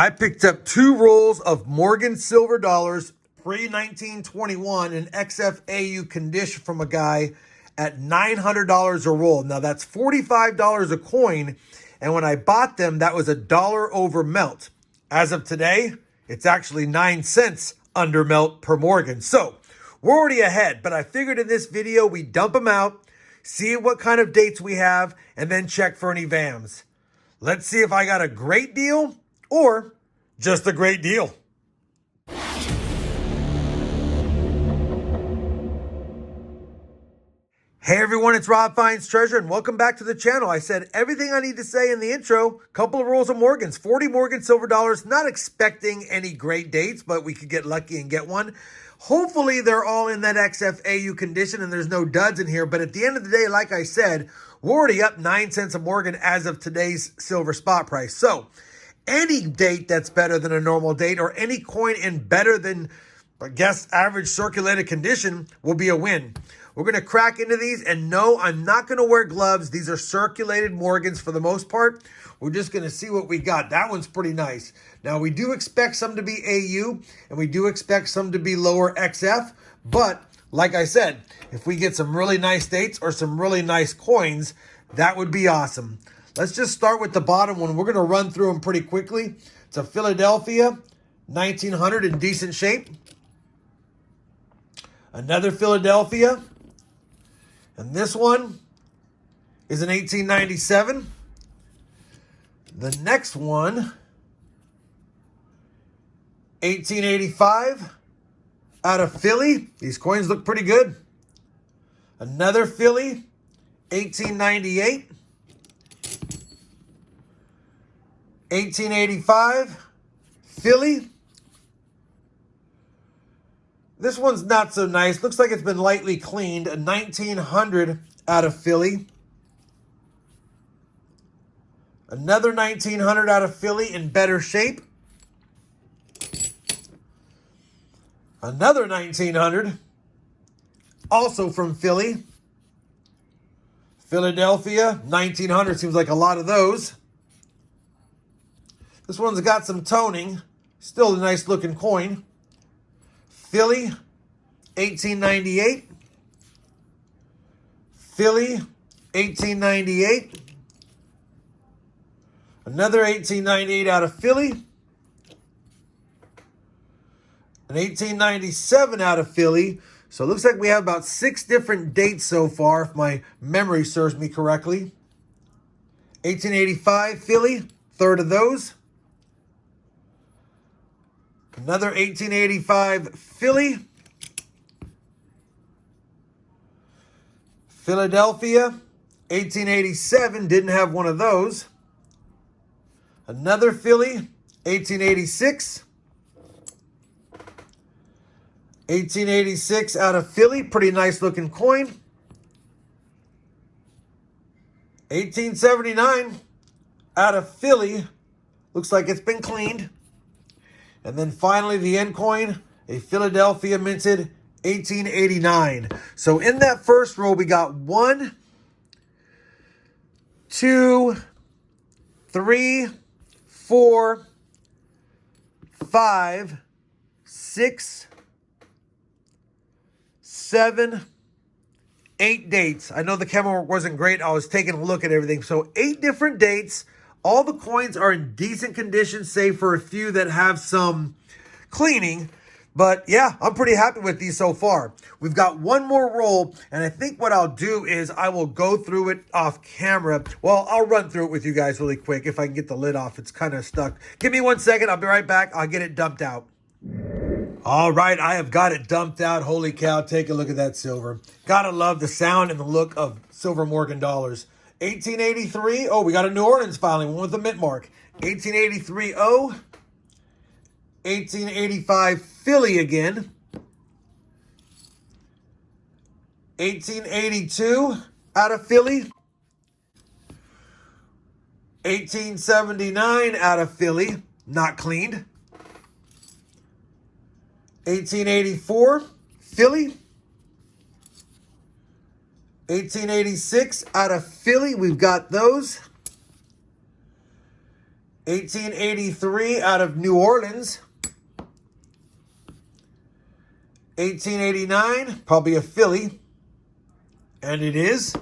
I picked up 2 rolls of Morgan silver dollars, pre-1921 in XFAU condition from a guy at $900 a roll. Now that's $45 a coin, and when I bought them, that was $1 over melt. As of today, it's actually 9 cents under melt per Morgan. So we're already ahead, but I figured in this video we dump them out, see what kind of dates we have, and then check for any VAMs. Let's see if I got a great deal or just a great deal. Hey everyone, it's RobFindsTreasure and welcome back to the channel. I said everything I need to say in the intro. Couple of rolls of Morgans, 40 Morgan silver dollars. Not expecting any great dates, but we could get lucky and get one. Hopefully they're all in that XFAU condition and there's no duds in here. But at the end of the day, like I said, we're already up 9 cents a Morgan as of today's silver spot price. So any date that's better than a normal date or any coin in better than, I guess, average circulated condition will be a win. We're going to crack into these, and no, I'm not going to wear gloves. These are circulated Morgans for the most part. We're just going to see what we got. That one's pretty nice. Now, we do expect some to be AU, and we do expect some to be lower XF, but like I said, if we get some really nice dates or some really nice coins, that would be awesome. Let's just start with the bottom one. We're going to run through them pretty quickly. It's a Philadelphia, 1900 in decent shape. Another Philadelphia. And this one is an 1897. The next one, 1885 out of Philly. These coins look pretty good. Another Philly, 1898. 1885, Philly. This one's not so nice. Looks like it's been lightly cleaned. A 1900 out of Philly. Another 1900 out of Philly in better shape. Another 1900, also from Philly. Philadelphia, 1900. Seems like a lot of those. This one's got some toning. Still a nice looking coin. Philly, 1898. Philly, 1898. Another 1898 out of Philly. An 1897 out of Philly. So it looks like we have about 6 different dates so far, if my memory serves me correctly. 1885 Philly, third of those. Another 1885 Philly. Philadelphia, 1887, didn't have one of those. Another Philly, 1886. 1886 out of Philly, pretty nice looking coin. 1879 out of Philly, looks like it's been cleaned. And then finally, the end coin, a Philadelphia minted 1889. So in that first row, we got 1, 2, 3, 4, 5, 6, 7, 8 dates. I know the camera work wasn't great. I was taking a look at everything. So 8 different dates. All the coins are in decent condition, save for a few that have some cleaning. But yeah, I'm pretty happy with these so far. We've got one more roll, and I think what I'll do is I will go through it off camera. Well, I'll run through it with you guys really quick if I can get the lid off. It's kind of stuck. Give me 1 second. I'll be right back. I'll get it dumped out. All right, I have got it dumped out. Holy cow, take a look at that silver. Gotta love the sound and the look of silver Morgan dollars. 1883, oh, we got a New Orleans filing, one with a mint mark. 1883, oh. 1885, Philly again. 1882, out of Philly. 1879, out of Philly, not cleaned. 1884, Philly. 1886 out of Philly. We've got those. 1883 out of New Orleans. 1889, probably a Philly. And it is.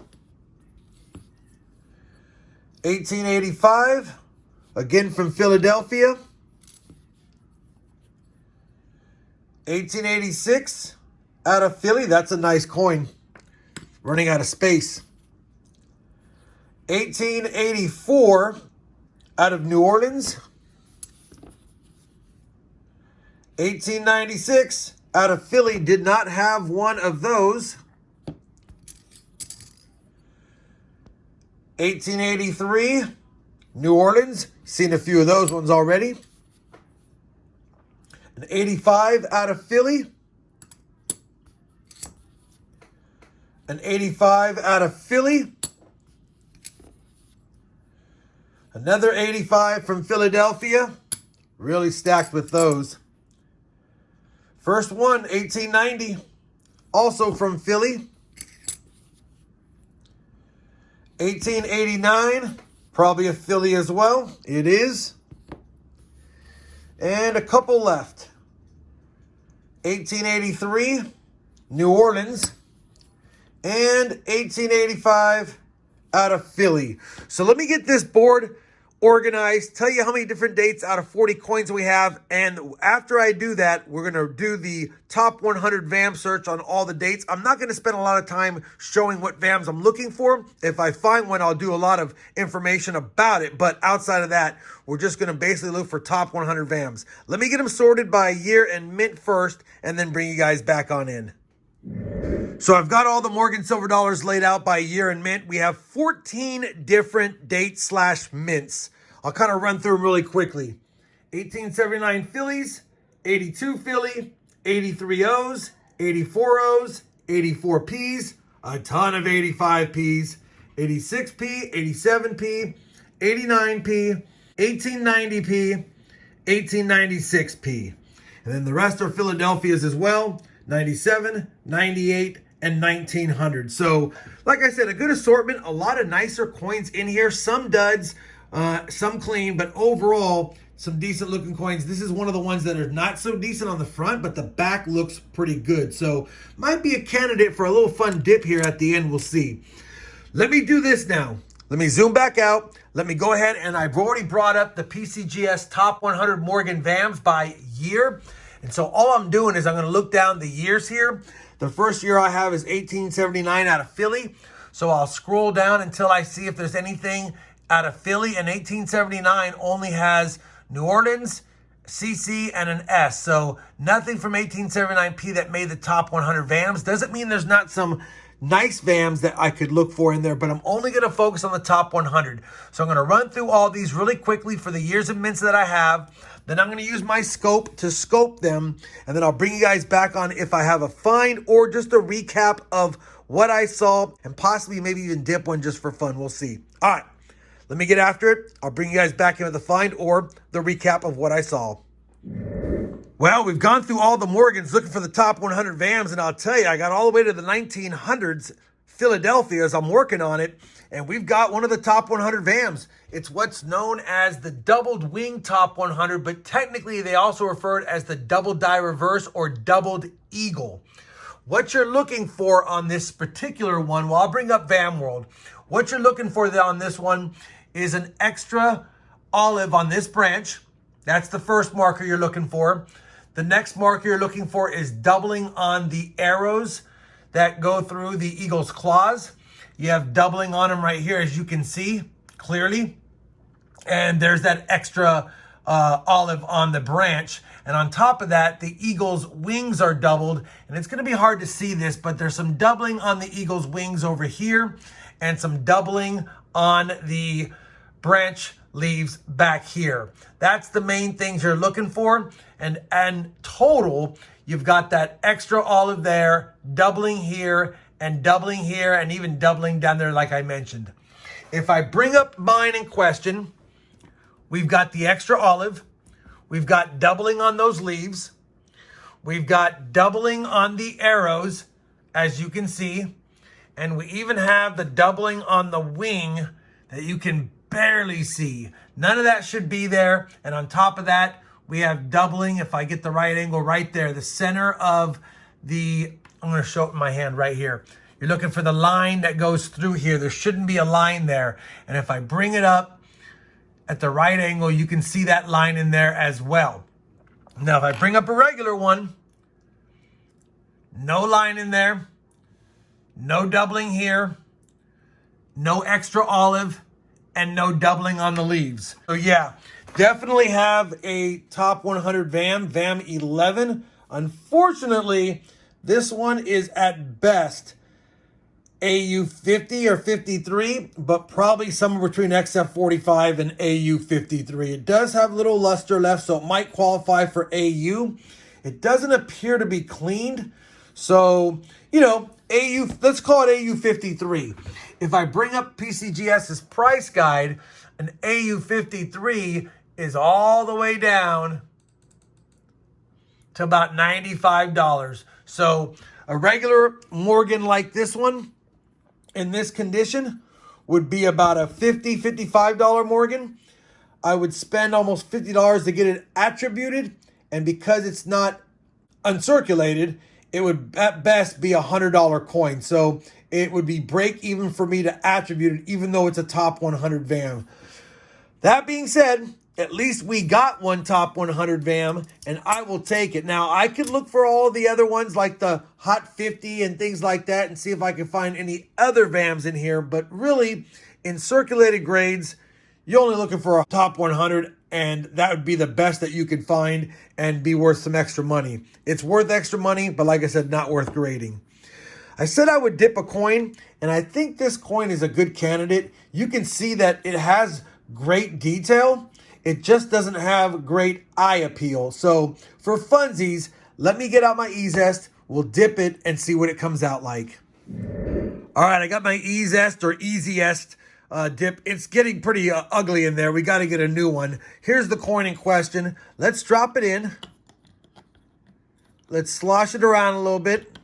1885, again from Philadelphia. 1886 out of Philly. That's a nice coin. Running out of space. 1884 out of New Orleans. 1896 out of Philly. Did not have one of those. 1883 New Orleans. Seen a few of those ones already. An 85 out of Philly. An 85 out of Philly. Another 85 from Philadelphia. Really stacked with those. First one, 1890. Also from Philly. 1889. Probably a Philly as well. It is. And a couple left. 1883, New Orleans. And 1885 out of Philly. So let me get this board organized, tell you how many different dates out of 40 coins we have. And after I do that, we're going to do the top 100 VAM search on all the dates. I'm not going to spend a lot of time showing what VAMs I'm looking for. If I find one, I'll do a lot of information about it. But outside of that, we're just going to basically look for top 100 VAMs. Let me get them sorted by year and mint first, and then bring you guys back on in. So I've got all the Morgan silver dollars laid out by year and mint. We have 14 different dates / mints. I'll kind of run through them really quickly. 1879 Phillies, 82 Philly, 83 O's, 84 O's, 84 P's, a ton of 85 P's, 86 P, 87 P, 89 P, 1890 P, 1896 P. And then the rest are Philadelphia's as well. 97, 98, and 1900. So, like I said, a good assortment, a lot of nicer coins in here, some duds, some clean, but overall, some decent looking coins. This is one of the ones that are not so decent on the front, but the back looks pretty good. So, might be a candidate for a little fun dip here at the end. We'll see. Let me do this now. Let me zoom back out. Let me go ahead, and I've already brought up the PCGS Top 100 Morgan VAMs by year. And so all I'm doing is I'm going to look down the years here. The first year I have is 1879 out of Philly. So I'll scroll down until I see if there's anything out of Philly. And 1879 only has New Orleans, CC, and an S. So nothing from 1879P that made the top 100 VAMs. Doesn't mean there's not some nice VAMs that I could look for in there, but I'm only going to focus on the top 100. So I'm going to run through all these really quickly for the years and mints that I have. Then I'm going to use my scope to scope them, and then I'll bring you guys back on if I have a find or just a recap of what I saw, and possibly maybe even dip one just for fun. We'll see. All right, let me get after it. I'll bring you guys back in with the find or the recap of what I saw. Well, we've gone through all the Morgans looking for the top 100 VAMs, and I'll tell you, I got all the way to the 1900s, Philadelphia, as I'm working on it, and we've got one of the top 100 VAMs. It's what's known as the doubled wing top 100, but technically they also refer it as the double die reverse or doubled eagle. What you're looking for on this particular one, well, I'll bring up VAM World. What you're looking for on this one is an extra olive on this branch. That's the first marker you're looking for. The next marker you're looking for is doubling on the arrows that go through the eagle's claws. You have doubling on them right here, as you can see clearly. And there's that extra olive on the branch. And on top of that, the eagle's wings are doubled. And it's going to be hard to see this, but there's some doubling on the eagle's wings over here and some doubling on the branch leaves back here. That's the main things you're looking for. And total, you've got that extra olive there, doubling here, and even doubling down there like I mentioned. If I bring up mine in question, we've got the extra olive. We've got doubling on those leaves. We've got doubling on the arrows, as you can see. And we even have the doubling on the wing that you can barely see. None of that should be there. And on top of that, we have doubling, if I get the right angle right there, the center of the, I'm going to show it in my hand right here. You're looking for the line that goes through here. There shouldn't be a line there. And if I bring it up at the right angle, you can see that line in there as well. Now, if I bring up a regular one, no line in there, no doubling here, no extra olive, and no doubling on the leaves. So yeah, definitely have a top 100 VAM 11. Unfortunately, this one is at best AU 50 or 53, but probably somewhere between XF 45 and AU 53. It does have a little luster left, so it might qualify for AU. It doesn't appear to be cleaned. So, you know, AU, let's call it AU 53. If I bring up PCGS's price guide, an AU 53 is all the way down to about $95. So a regular Morgan like this one in this condition would be about a $50, $55 Morgan. I would spend almost $50 to get it attributed. And because it's not uncirculated, it would at best be a $100 coin. So it would be break even for me to attribute it, even though it's a top 100 VAM. That being said, at least we got one top 100 VAM, and I will take it. Now, I could look for all the other ones like the Hot 50 and things like that and see if I can find any other VAMs in here. But really, in circulated grades, you're only looking for a top 100, and that would be the best that you could find and be worth some extra money. It's worth extra money, but like I said, not worth grading. I said I would dip a coin, and I think this coin is a good candidate. You can see that it has great detail. It just doesn't have great eye appeal. So for funsies, let me get out my eZest. We'll dip it and see what it comes out like. All right, I got my eZest or eZest dip. It's getting pretty ugly in there. We got to get a new one. Here's the coin in question. Let's drop it in. Let's slosh it around a little bit.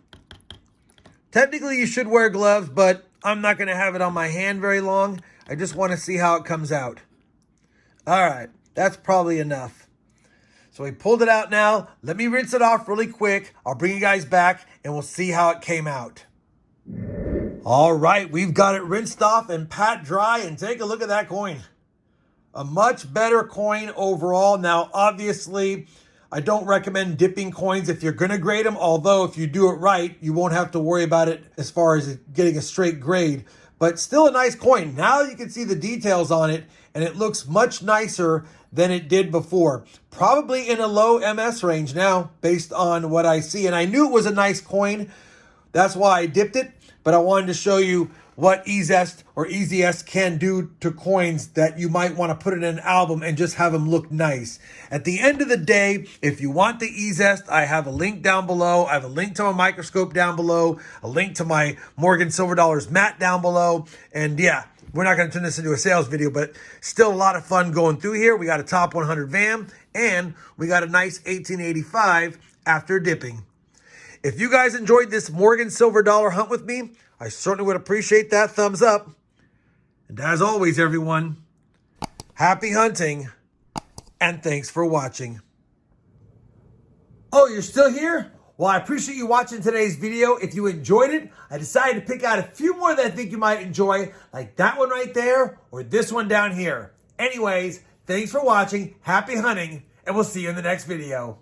Technically, you should wear gloves, but I'm not going to have it on my hand very long. I just want to see how it comes out. All right, that's probably enough. So we pulled it out now. Let me rinse it off really quick. I'll bring you guys back and we'll see how it came out. All right, we've got it rinsed off and pat dry, and take a look at that coin. A much better coin overall. Now, obviously, I don't recommend dipping coins if you're going to grade them, although if you do it right, you won't have to worry about it as far as getting a straight grade. But still a nice coin. Now you can see the details on it, and it looks much nicer than it did before. Probably in a low MS range now, based on what I see. And I knew it was a nice coin. That's why I dipped it. But I wanted to show you what eZest or eZest can do to coins that you might want to put in an album and just have them look nice. At the end of the day, if you want the eZest, I have a link down below. I have a link to my Microscope down below, a link to my Morgan Silver Dollars mat down below. And yeah, we're not going to turn this into a sales video, but still a lot of fun going through here. We got a top 100 VAM, and we got a nice 1885 after dipping. If you guys enjoyed this Morgan Silver Dollar hunt with me, I certainly would appreciate that thumbs up. And as always, everyone, happy hunting, and thanks for watching. Oh, you're still here? Well, I appreciate you watching today's video. If you enjoyed it, I decided to pick out a few more that I think you might enjoy, like that one right there or this one down here. Anyways, thanks for watching, happy hunting, and we'll see you in the next video.